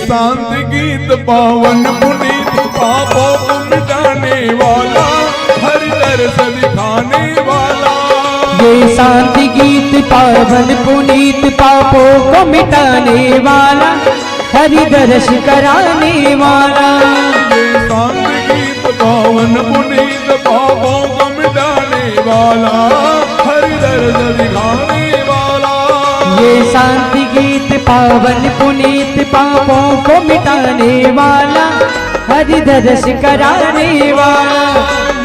शांति गीत पावन पुनीत पापों को मिटाने वाला, हरि दर्श दिखाने वाला। ये शांति गीत पावन पुनीत पापों को मिटाने वाला, हरि दर्श कराने वाला। ये शांति गीत पावन पुनीत पापों को मिटाने वाला, हरि दर्श दिखाने वाला। ये शांति गीत पावन पुनीत पापों को मिटाने वाला, हरि दर्श कराने वाला।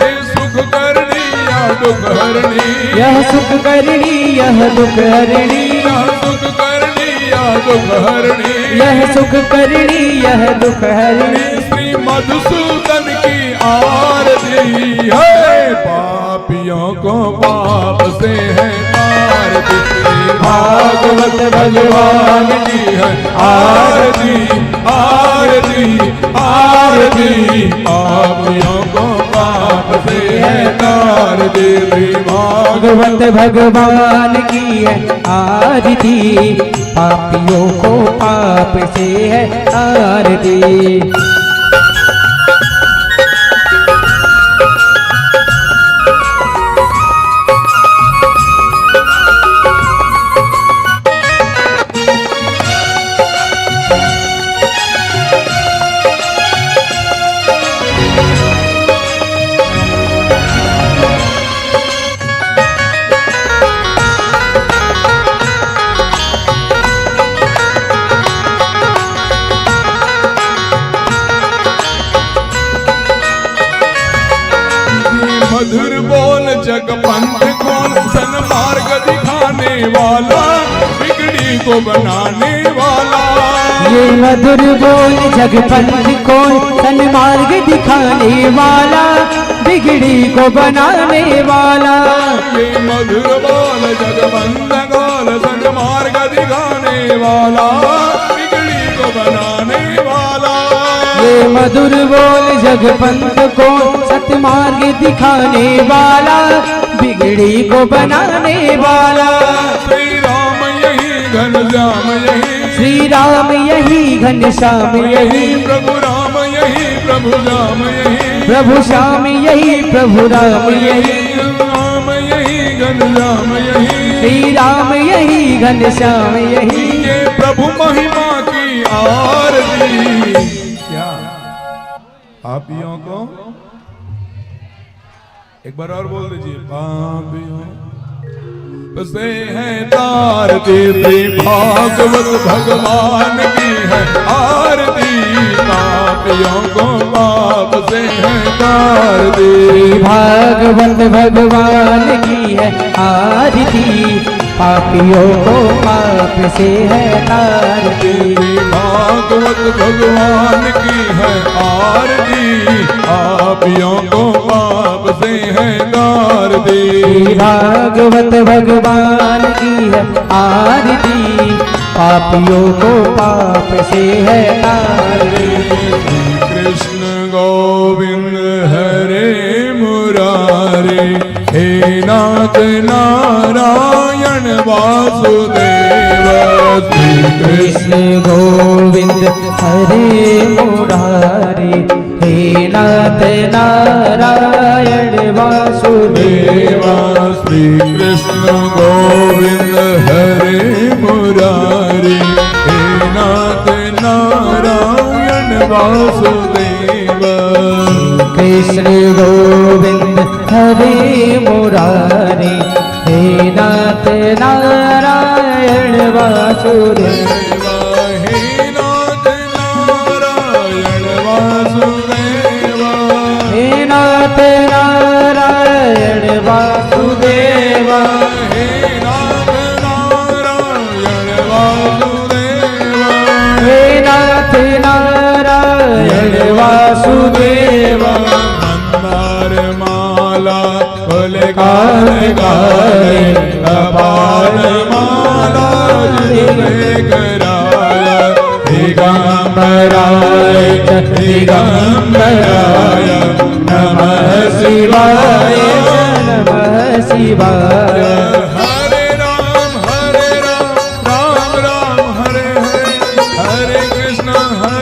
ये सुख करनी या दुख हरणी, यह सुख करनी यह दुख हरणी, यह सुख करनी या दुख हरणी, यह सुख करनी यह दुख हरणी। श्री मधुसूदन की आरती है, पापियों को पाप से है आरती। भागवत भगवान की है आरती, आरती, आरती। पापियों को पाप से है आरती। भागवत भगवान की है आरती, पापियों को पाप से है आरती। मधुर बोल जग पंथ कौन, सन्मार्ग दिखाने वाला, बिगड़ी को बनाने वाला। ये मधुर बोल जग पंथ कौन, सन्मार्ग दिखाने वाला, बिगड़ी को बनाने वाला। ये मधुर बोल जग पंथ कौन, सन्मार्ग दिखाने वाला, बिगड़ी को बनाने वाला। ये मधुर बोल जग पंथ को सतमार्ग दिखाने वाला, बिगड़ी को बनाने वाला। श्री राम यही घनश्याम यही, श्री राम यही घनश्याम यही, प्रभु राम यही प्रभु राम यही, प्रभु श्याम यही प्रभु राम यही, राम यही घनश्याम यही, श्री राम यही घनश्याम यही। ये प्रभु महिमा की आरती। क्या पापियों को एक बार और बोल दीजिए, पापियों से है आरती। भागवत भगवान की है आरती, पापियों को पाप से है आरती। भागवत भगवान की है आरती, पापियों को पाप से है आरती। भागवत भगवान की है आरती, पापियों को पाप से है आरती। भागवत भगवान की है आरती, पापियों को पाप से है आरती। कृष्ण गोविंद हरे मुरारे, हे नाथ नारायण वासुदेव। श्री कृष्ण गोविंद हरे मुरारे, हे नाथ नारायण वासुदेव। श्री कृष्ण गोविंद हरे मुरारे, हे नाथ नारायण वासुदेव। कृष्ण गोविंद हरे मुरारे, हे नाथ नारायण वासुदेव। हे नाथ नारायण वासुदेव, हे नाथ नारायण वासुदेव, हे नाथ नारायण वासुदेव, हे नाथ नारायण वासुदेव। मंदार माला फुलकार गाए, कपाल माला जिसने कराया। दिगंबराय दिगंबराय, नमः शिवाय नमः शिवाय। हरे राम राम राम हरे हरे, हरे कृष्ण हरे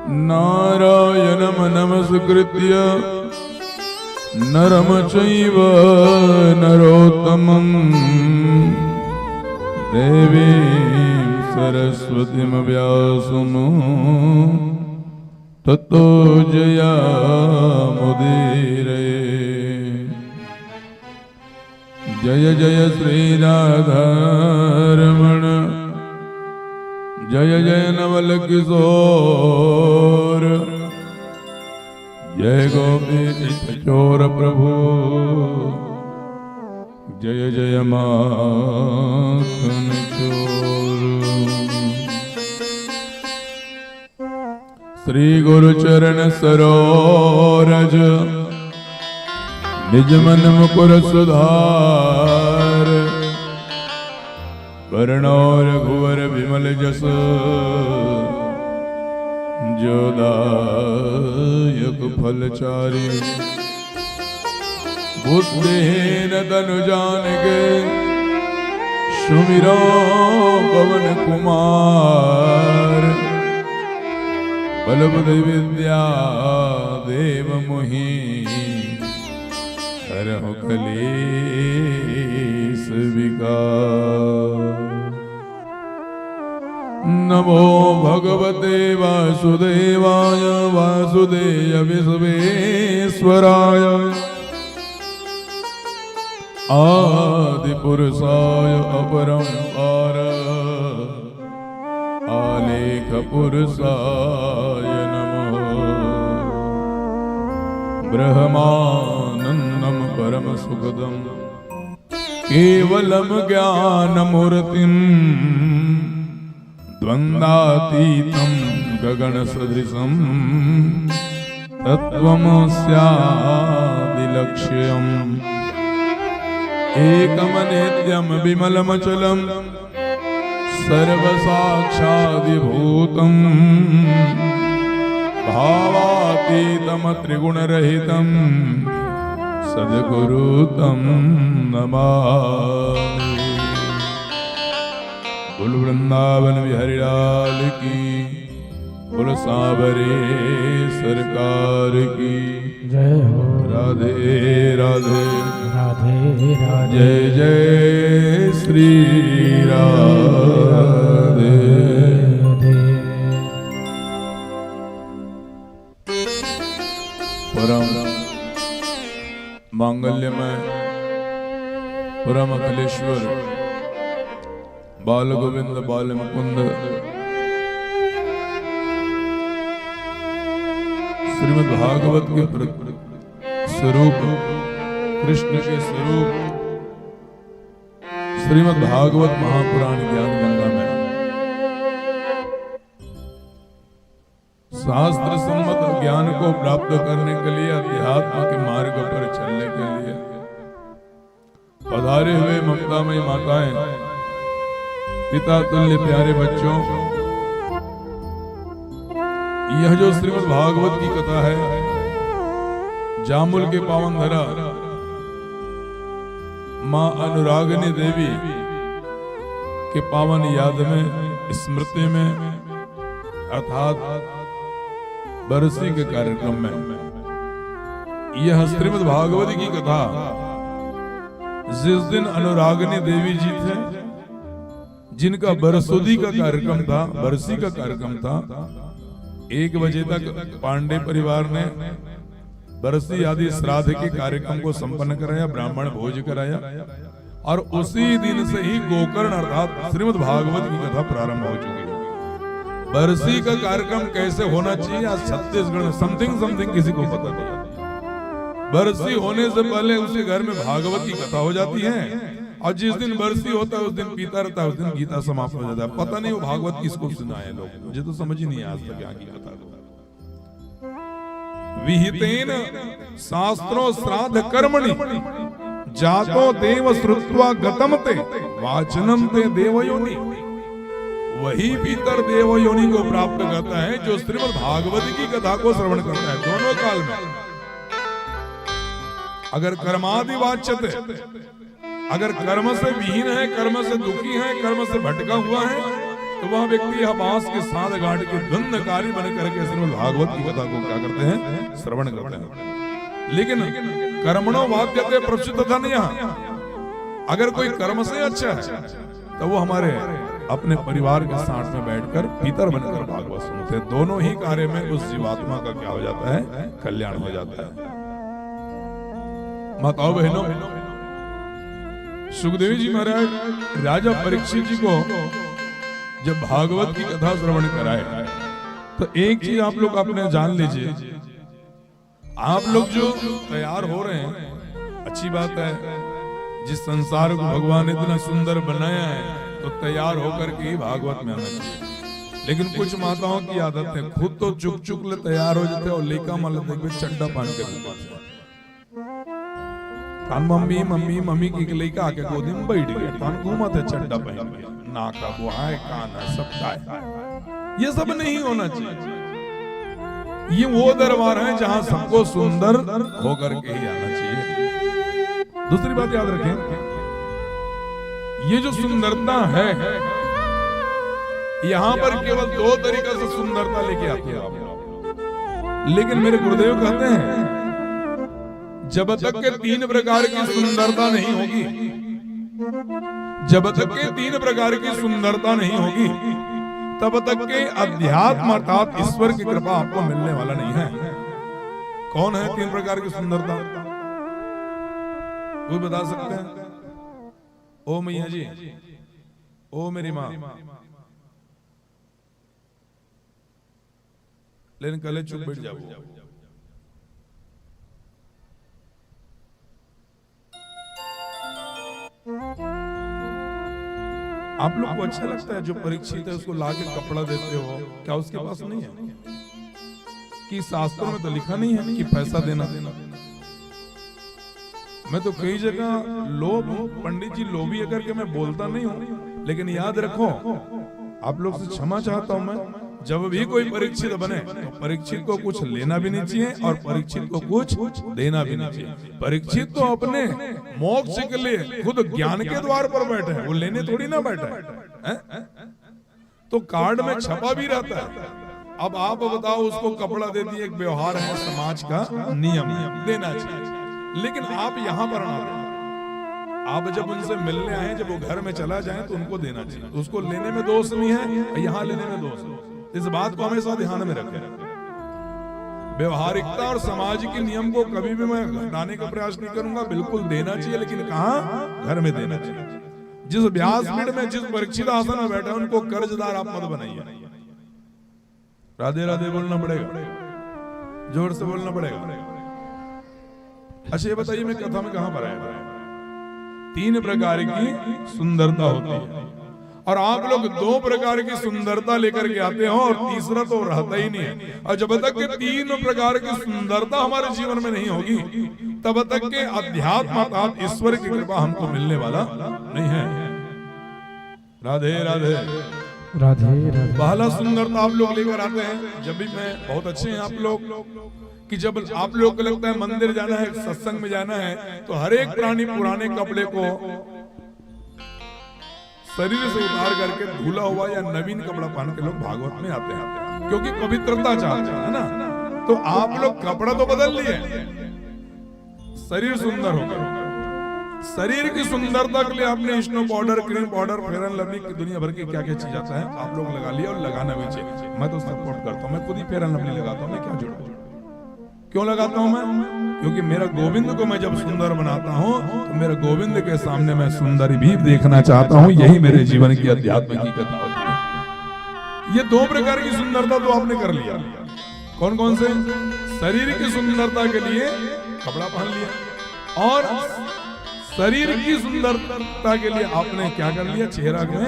नारायणं नमस्कृत्य नरं चैव नरोत्तमं देवीं सरस्वतीं व्यासं ततो जयामुदीरये। जय जय श्री राधारमण जय जय नवल किशोर जय गोपी चोर प्रभु जय जय माखन चोर। श्री गुरु चरण सरोरज निज मन मुकुर सुधार वर्णो रघुवर विमल जस जोदायक फलचारी। बुद्धिहीन तनु जानिके सुमिरो पवन कुमार बल बुद्धि विद्या देव मोहि हरहु कलेश विकार। नमो भगवते वासुदेवाय वासुदेव विश्वेश्वराय आदिपुरुषाय अपरंपार आलेख पुरुषाय नमः। ब्रह्मानंदं परम सुखदं केवलं ज्ञानमूर्तिं द्वंद्वातीतं गगनसदृशं तत्त्वमस्यादिलक्ष्यम् एकमनित्यं विमलमचलं सर्वसाक्षादिभूतं भावातीतं त्रिगुणरहितं सद्गुरु तं नमामि। बोल वृंदावन बिहारी लाल की, बोल सांवरे सरकार की जय हो। राधे राधे राधे राधे जय जय श्री राधे। परम मांगल्यमय परम अखिलेश्वर बाल गोविंद बाल मुकुंद श्रीमद् भागवत के स्वरूप कृष्ण के स्वरूप श्रीमद् भागवत महापुराण ज्ञान गंगा में शास्त्र सम्मत ज्ञान को प्राप्त करने के लिए अध्यात्म के मार्ग पर चलने के लिए पधारे हुए ममतामयी माताएं पिता तुल्य प्यारे बच्चों, यह जो श्रीमद् भागवत की कथा है जामुल के पावन धरा मां अनुरागिनी देवी के पावन याद में स्मृति में अर्थात बरसी के कार्यक्रम में यह श्रीमद् भागवत की कथा जिस दिन अनुरागिनी देवी जी थे जिनका बरसोदी का कार्यक्रम था, बरसी का कार्यक्रम था, 1 बजे तक पांडे परिवार ने बरसी आदि श्राद्ध के कार्यक्रम को संपन्न कराया, ब्राह्मण भोज कराया और उसी दिन से ही गोकर्ण अर्थात श्रीमद् भागवत की कथा प्रारंभ हो चुकी है। बरसी का कार्यक्रम कैसे होना चाहिए आज छत्तीसगढ़ में समथिंग किसी को पता नहीं। बरसी होने से पहले उसी घर में भागवत की कथा हो जाती है और जिस दिन बरसी होता है उस दिन पीता रहता है, उस दिन गीता समाप्त हो जाता है। पता नहीं वो भागवत किसको सुनाए लोग, मुझे तो समझ ही नहीं आज तक क्या की कथा। विहितेन शास्त्रो श्राद्ध कर्मणि जातो देव श्रुत्वा गतम ते वाचनम ते देवयोनि। वही भीतर देवयोनि को प्राप्त करता है जो श्रीमद् भागवत की कथा को श्रवण करता है दोनों काल में। अगर कर्मादि वाच्यते, अगर कर्म से विहीन है, कर्म से दुखी है, कर्म से भटका हुआ है तो वह व्यक्ति यह बांस के साथ गाड़ के धुंधकारी बन करके श्रीमद् भागवत की कथा को क्या करते हैं, श्रवण करते हैं। लेकिन कर्मणो वाक्यते प्रचित था नहीं यहाँ। अगर कोई कर्म से अच्छा है तो वो हमारे अपने परिवार के साथ में बैठकर पीतर बनकर भागवत सुनते हैं। दोनों ही कार्य में उस जीवात्मा का क्या हो जाता है, कल्याण हो जाता है। माताओं बहनों, सुखदेव जी महाराज राजा परीक्षित जी को जब भागवत की कथा श्रवण कराए तो एक चीज आप लोग अपने जान लीजिए, आप लोग जो तैयार हो रहे हैं अच्छी बात है। जिस संसार को भगवान इतना सुंदर बनाया है तो तैयार होकर के ही भागवत में आना चाहिए। लेकिन कुछ माताओं की आदत है, खुद तो चुक चुक ले तैयार हो जाते और लेका मल देख चड्डा पहन के मम्मी मम्मी मम्मी की लड़का आके गोदी में बैठ गया, तान घूमत है चड्डा पहन के, नाका बुहाए काना सब खाए। ये सब नहीं होना चाहिए। ये वो दरबार है जहां सबको सुंदर होकर के ही आना चाहिए। दूसरी बात याद रखें, ये जो सुंदरता है यहां पर केवल दो तरीके से सुंदरता लेके आते हैं आप। लेकिन मेरे गुरुदेव कहते हैं जब तक के 3 प्रकार की सुंदरता नहीं होगी, जब तक के 3 प्रकार की सुंदरता नहीं होगी तब तक के अध्यात्म अर्थात ईश्वर की कृपा आपको मिलने वाला नहीं है। कौन है 3 प्रकार की सुंदरता? कोई बता सकते हैं? ओ मैया जी, ओ मेरी माँ, लेकिन कल चुप बैठ जाओ। आप लोग को अच्छा लगता है जो परीक्षित है उसको लाके कपड़ा देते हो, क्या उसके पास नहीं है? कि शास्त्रों में तो लिखा नहीं है कि पैसा देना देना। मैं तो कई जगह लोभ, पंडित जी लोभी है करके मैं बोलता नहीं हूं, लेकिन याद रखो, आप लोग से क्षमा चाहता हूं मैं, जब भी कोई परीक्षित बने तो परीक्षित को कुछ लेना भी नहीं चाहिए और परीक्षित को कुछ देना भी नहीं चाहिए। परीक्षित तो अपने मोक्ष के लिए खुद ज्ञान के द्वार पर बैठे हैं, वो लेने थोड़ी ना बैठे हैं। तो कार्ड में छपा भी रहता है। अब आप बताओ, उसको कपड़ा दे दिए, एक व्यवहार है, समाज का नियम देना चाहिए। लेकिन आप यहां पर ना दें। आप जब उनसे मिलने आए, जब वो घर में चला जाए तो उनको देना चाहिए। उसको लेने में दोष नहीं है, यहाँ लेने में दोष है। इस बात को हमेशा ध्यान में रखें। व्यवहारिकता और समाज के नियम को कभी भी मैं घटाने का प्रयास नहीं करूंगा। बिल्कुल देना चाहिए, लेकिन कहाँ? घर में देना चाहिए। जिस व्यासपीठ में, जिस परीक्षित आसन में बैठे उनको कर्जदार आप मत बनाइए। राधे राधे बोलना पड़ेगा, जोर से बोलना पड़ेगा। अच्छा ये बताइए, मैं कथा में कहां पर आया? 3 प्रकार की सुंदरता होती है और आप लोग 2 प्रकार की सुंदरता लेकर के आते हो और तीसरा तो रहता ही नहीं है। और जब तक के 3 प्रकार की सुंदरता हमारे जीवन में नहीं होगी तब तक के अध्यात्म अर्थात ईश्वर की कृपा हमको मिलने वाला नहीं है। राधे राधे राधे राधे। पहला सुंदरता आप लोग लेकर आते हैं। जब भी मैं, बहुत अच्छे हैं आप लोग, कि जब आप लोग को लगता है मंदिर जाना है, सत्संग में जाना है, तो हर एक प्राणी पुराने कपड़े को शरीर से उतार करके धुला हुआ या नवीन कपड़ा पहन के लोग भागवत में आते हैं, क्योंकि पवित्रता चाहते हैं ना। तो आप लोग कपड़ा तो बदल लिए, शरीर सुंदर हो गया। शरीर की सुंदरता के लिए आपने snow powder, cream powder, fair and lovely की दुनिया भर की क्या क्या चीज आता है आप लोग लगा लिया और लगाना भी चाहिए। मैं तो सपोर्ट करता हूँ, मैं खुद ही फेयर एंड लवली लगाता हूँ। मैं क्या जोड़ू? क्यों लगाता हूँ मैं? क्योंकि मेरा गोविंद को मैं जब सुंदर बनाता हूँ तो मेरे गोविंद के सामने मैं सुंदर भी देखना चाहता हूँ। यही मेरे जीवन की अध्यात्म की कथा होती है। ये 2 प्रकार की सुंदरता तो आपने कर लिया। कौन कौन से? शरीर की सुंदरता के लिए कपड़ा पहन लिया और शरीर की सुंदरता के लिए आपने क्या कर लिया? चेहरा में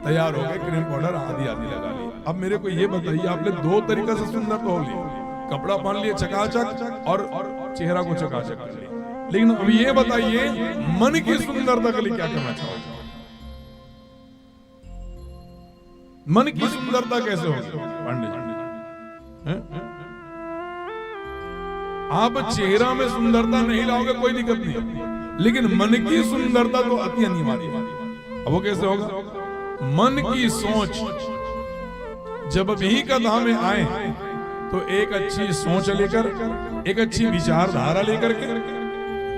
तैयार हो गए, क्रीम पाउडर आदि आदि लगा लिया। अब मेरे को ये बताइए, आपने 2 तरीके से सुंदर तो हो लिया, कपड़ा पहन लिए चकाचक और चेहरा को चकाचक कर लिया। लेकिन अब ये बताइए, मन की सुंदरता के लिए क्या करना चाहोगे? मन की सुंदरता कैसे होगी पंडित जी? आप चेहरा में सुंदरता नहीं लाओगे कोई दिक्कत नहीं, लेकिन मन की सुंदरता तो अति अनिवार्य है। अब वो कैसे होगा? मन की सोच जब भी कथा में आए तो एक अच्छी सोच लेकर, एक अच्छी विचारधारा लेकर के,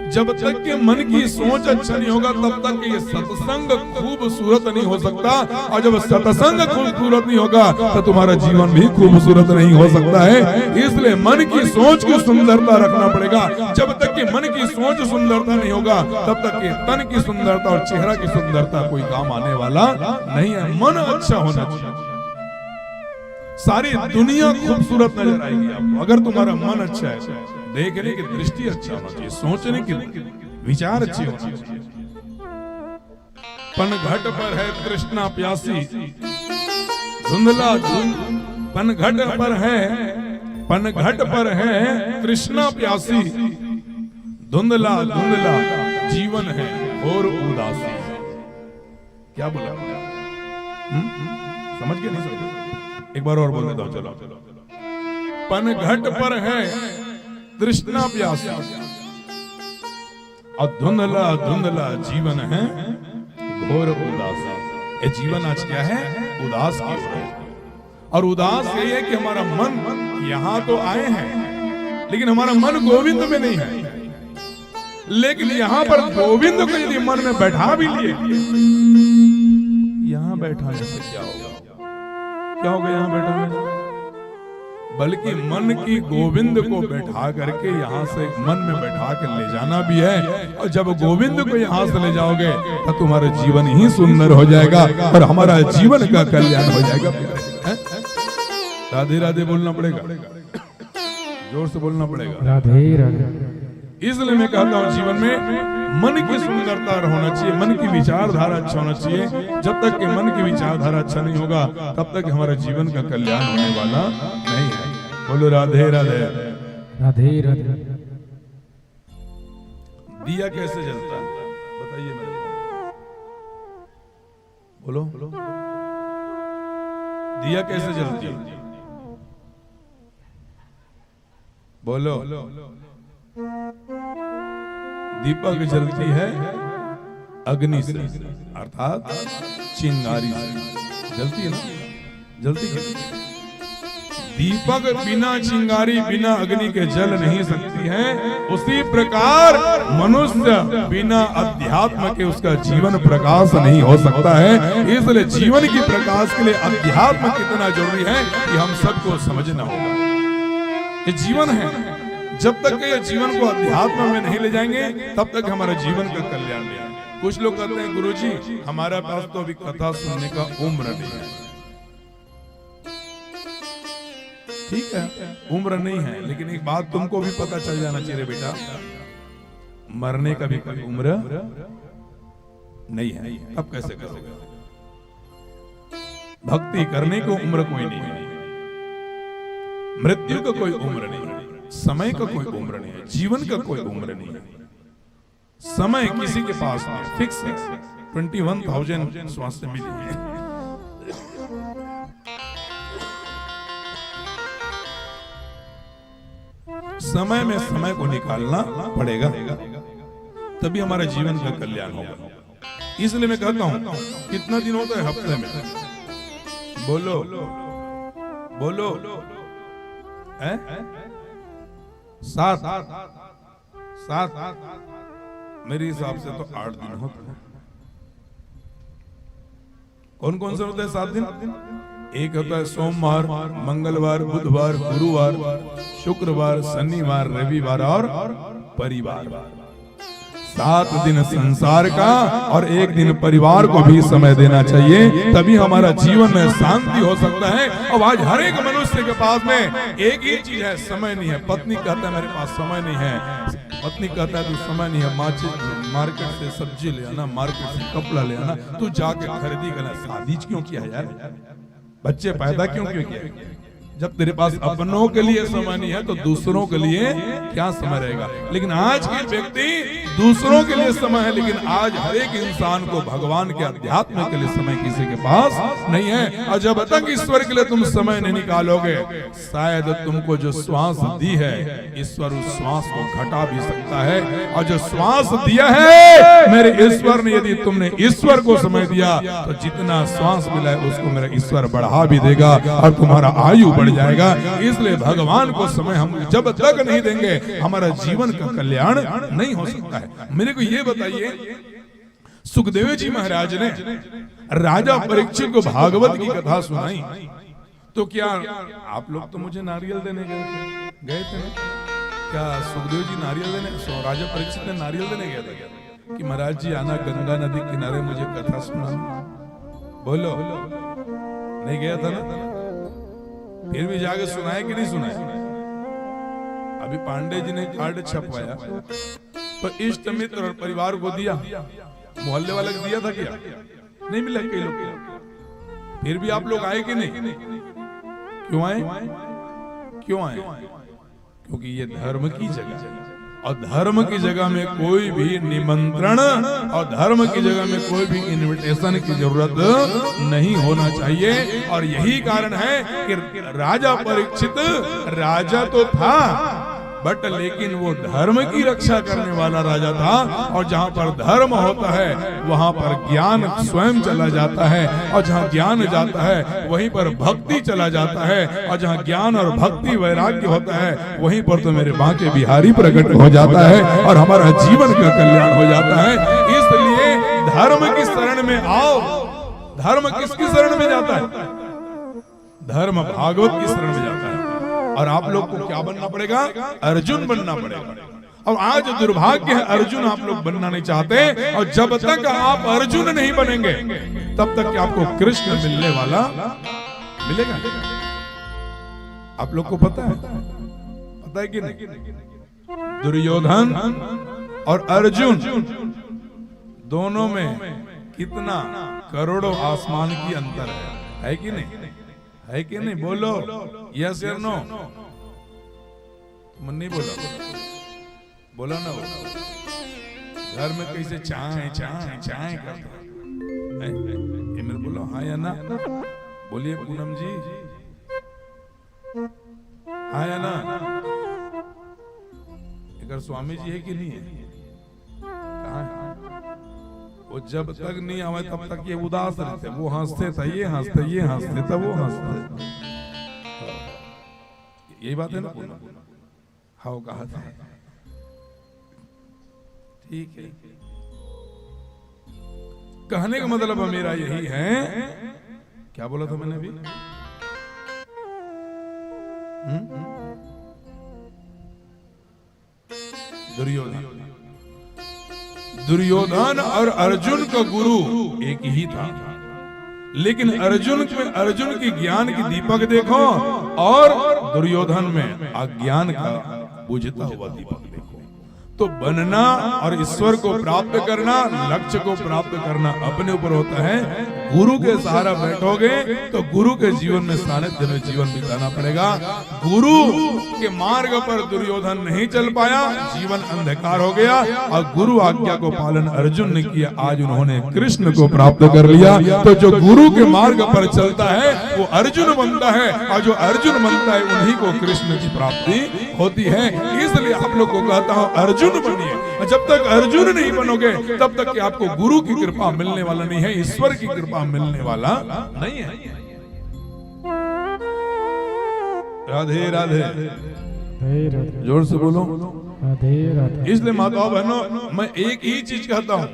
जब तक के मन की सोच अच्छा नहीं होगा तब तक ये सत्संग खूबसूरत नहीं हो सकता, और जब सत्संग खूबसूरत नहीं होगा तो तुम्हारा जीवन भी खूबसूरत नहीं हो सकता है। इसलिए मन की सोच की सुंदरता रखना पड़ेगा। जब तक कि मन की सोच सुंदरता नहीं होगा तब तक कि तन की सुंदरता और चेहरा की सुंदरता कोई काम आने वाला नहीं है। मन अच्छा होना चाहिए, सारी दुनिया खूबसूरत नजर आएगी आपको अगर तुम्हारा मन अच्छा है। देखने की दृष्टि अच्छा होना चाहिए, सोचने की विचार अच्छी होना चाहिए। पनघट पर है तृष्णा प्यासी, धुंधला पनघट पर है, पनघट पर है तृष्णा प्यासी, धुंधला धुंधला जीवन है और उदासी। क्या बोला? समझ के नहीं समझ? एक बार और बोल देता हूं, चलो। पनघट पर है तृष्णा प्यासी और धुंधला धुंधला जीवन है घोर उदासी। ये जीवन आज क्या है? उदास की ओर है। और उदास ये है कि हमारा मन यहां तो आए हैं लेकिन हमारा मन गोविंद में नहीं है। लेकिन यहां पर गोविंद को यदि मन में बैठा भी लिए, यहां बैठाने से क्या होगा? क्या होगा यहां बैठाने? बल्कि मन की गोविंद को बैठा करके यहां से मन में बैठा के ले जाना भी है। और जब गोविंद को यहां से ले जाओगे तो तुम्हारा जीवन ही सुंदर हो जाएगा और हमारा जीवन का कल्याण हो जाएगा। राधे राधे बोलना पड़ेगा, जोर से बोलना पड़ेगा, राधे राधे। इसलिए मैं कहता हूँ जीवन में मन की सुंदरता होना चाहिए, मन की विचारधारा अच्छा होना चाहिए। जब तक कि मन की विचारधारा अच्छा नहीं होगा तब तक हमारा जीवन का कल्याण होने वाला नहीं है। बोलो राधे राधे। राधे राधे। दिया कैसे जलता है बताइए मेरे को, बोलो दिया कैसे जलती है? बोलो। दीपक जलती है अग्नि से, अर्थात चिंगारी से जलती है ना, जलती है। दीपक बिना चिंगारी बिना अग्नि के जल नहीं सकती है। उसी प्रकार मनुष्य बिना अध्यात्म के उसका जीवन प्रकाश नहीं हो सकता है। इसलिए जीवन की प्रकाश के लिए अध्यात्म कितना जरूरी है कि हम सबको समझना होगा। ये जीवन है, जब तक ये जीवन को अध्यात्म में नहीं ले जाएंगे तब तक हमारा जीवन का कल्याण नहीं है। कुछ लोग कहते हैं गुरुजी हमारे पास तो अभी कथा सुनने का उम्र नहीं है। ठीक है, उम्र नहीं है, लेकिन एक बात तुमको भी पता चल जाना चाहिए बेटा, मरने का भी कोई उम्र नहीं है। अब कैसे करोगे? भक्ति करने को उम्र कोई नहीं है, मृत्यु का कोई उम्र नहीं है, समय का कोई उम्र नहीं है, जीवन का कोई उम्र नहीं है। समय किसी के पास नहीं, फिक्स है। 21,000 स्वास्थ्य मिली है। समय में समय को निकालना पड़ेगा, तभी हमारे जीवन का कल्याण होगा। इसलिए मैं कहता हूं कितना दिन होता है हफ्ते में? बोलो बोलो, है 7 मेरे हिसाब से तो 8 दिन होते हैं। कौन कौन से होते हैं 7 दिन? एक होता है सोमवार, मंगलवार, बुधवार, गुरुवार, शुक्रवार, शनिवार, रविवार और परिवार। 7 दिन संसार का और 1 दिन परिवार को भी समय देना चाहिए, तभी हमारा जीवन में शांति हो सकता है। और आज हर एक मनुष्य के पास में एक ही चीज है, समय नहीं है। पत्नी कहता है मेरे पास समय नहीं है, पत्नी कहता है तू समय नहीं है, मार्केट से सब्जी ले आना, मार्केट से कपड़ा ले आना, तू जाके खरीदी करना। शादी क्यों किया यार? बच्चे पैदा क्यों किया? जब तेरे पास अपनों के लिए समय नहीं है तो दूसरों के लिए क्या समय रहेगा। लेकिन आज के व्यक्ति दूसरों के लिए समय है, लेकिन आज हर एक इंसान को भगवान के अध्यात्म के लिए समय किसी के पास नहीं है। और जब तक ईश्वर के लिए तुम समय नहीं निकालोगे, शायद तुमको जो श्वास दी है ईश्वर उस श्वास को घटा भी सकता है। और जो श्वास दिया है मेरे ईश्वर ने, यदि तुमने ईश्वर को समय दिया तो जितना श्वास मिला है उसको मेरा ईश्वर बढ़ा भी देगा और तुम्हारा आयु बढ़ जाएगा। इसलिए भगवान को समय हम जब तक नहीं देंगे हमारा जीवन का कल्याण नहीं हो सकता है। मेरे को ये बताइए, सुखदेव जी महाराज ने राजा परीक्षित को भागवत की कथा सुनाई तो क्या आप लोग तो मुझे नारियल देने गए थे ना? क्या सुखदेव जी नारियल देने, राजा परीक्षित ने नारियल देने गया था क्या कि महाराज जी आना गंगा नदी किनारे मुझे कथा सुनाना? बोलो, नहीं गया था ना? फिर भी जाके सुनाए कि नहीं सुनाए? अभी पांडे जी ने कार्ड छपवाया तो इष्ट मित्र और परिवार को दिया, मोहल्ले वाले को दिया था क्या? नहीं मिला कई लोग को। फिर भी आप लोग आए कि नहीं? क्यों आए? क्यों आए? क्योंकि ये धर्म की जगह है और धर्म की जगह में कोई भी निमंत्रण और धर्म की जगह में कोई भी इनविटेशन की जरूरत नहीं होना चाहिए। और यही कारण है कि राजा परीक्षित राजा तो था बट लेकिन वो धर्म की रक्षा करने वाला राजा था। और जहां पर धर्म होता है वहां पर ज्ञान स्वयं चला जाता है, और जहां ज्ञान जाता है वहीं पर भक्ति चला जाता है, और जहां ज्ञान और भक्ति वैराग्य होता है वहीं पर तो मेरे बांके बिहारी प्रकट हो जाता है और हमारा जीवन का कल्याण हो जाता है। इसलिए धर्म की शरण में आओ। धर्म किसकी शरण में जाता है? धर्म भागवत की शरण में जाता है। और आप लोग को क्या बनना पड़ेगा? अर्जुन बनना पड़ेगा। और आज दुर्भाग्य है, अर्जुन आप लोग बनना नहीं चाहते। और जब तक आप अर्जुन नहीं बनेंगे तब तक आपको कृष्ण मिलने वाला मिलेगा। आप लोग को पता है कि नहीं? दुर्योधन और अर्जुन दोनों में कितना करोड़ों आसमान की अंतर है कि नहीं? है कि नहीं? बोलो यस या नो। मन नहीं बोला, बोला ना। घर में कैसे चाय चाय चाय करते हैं, मेरे बोलो हाँ या ना? बोलिए पूनम जी, हाँ या ना? एक स्वामी जी है कि नहीं है? कहाँ है? वो जब तक नहीं आवे तब तक ये उदास रहते। वो हंसते था, ये हंसते, ये हंसते था, वो हंसते। यही बात है ना? हाँ कहा था। ठीक है, कहने का मतलब मेरा यही है। क्या बोला था मैंने अभी? दुर्योधन और अर्जुन का गुरु एक ही था, लेकिन अर्जुन की ज्ञान की दीपक देखो और दुर्योधन में अज्ञान का बुझता हुआ दीपक देखो। तो बनना और ईश्वर को प्राप्त करना, लक्ष्य को प्राप्त करना अपने ऊपर होता है। गुरु के सहारा बैठोगे तो गुरु के जीवन में सानिध्य में जीवन बिताना पड़ेगा। गुरु के मार्ग पर दुर्योधन नहीं चल पाया, जीवन अंधकार हो गया। और गुरु आज्ञा को पालन अर्जुन ने किया, आज उन्होंने कृष्ण को प्राप्त कर लिया। तो जो गुरु के मार्ग पर चलता है वो अर्जुन बनता है, और जो अर्जुन बनता है उन्हीं को कृष्ण की प्राप्ति होती है। इसलिए आप लोग को कहता हूँ अर्जुन बनिए। जब तक अर्जुन नहीं बनोगे तब तक कि आपको गुरु की कृपा मिलने वाला नहीं है, ईश्वर की कृपा मिलने वाला नहीं है। राधे राधे, जोर से बोलो राधे राधे। इसलिए माताओं बहनों, मैं एक ही चीज कहता हूँ,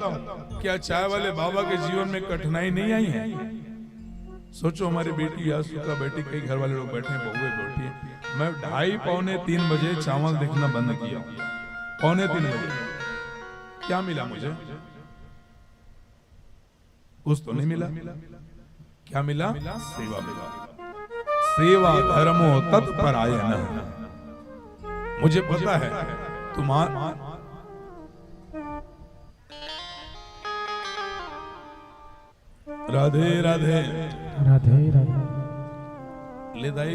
क्या चाय वाले बाबा के जीवन में कठिनाई नहीं आई है? सोचो हमारी बेटी या सुखा बेटी, कई घर वाले लोग बैठे हैं, बहुएं बैठी है। मैं 2:30 पौने 3 बजे चावल देखना बंद किया। पौने 3 बजे क्या मिला मुझे? कुछ तो नहीं मिला। क्या मिला? सेवा मिला। सेवा धर्मो तत्परायण। मुझे पता है तुम्हारा राधे राधे राधे राधे ले दाई।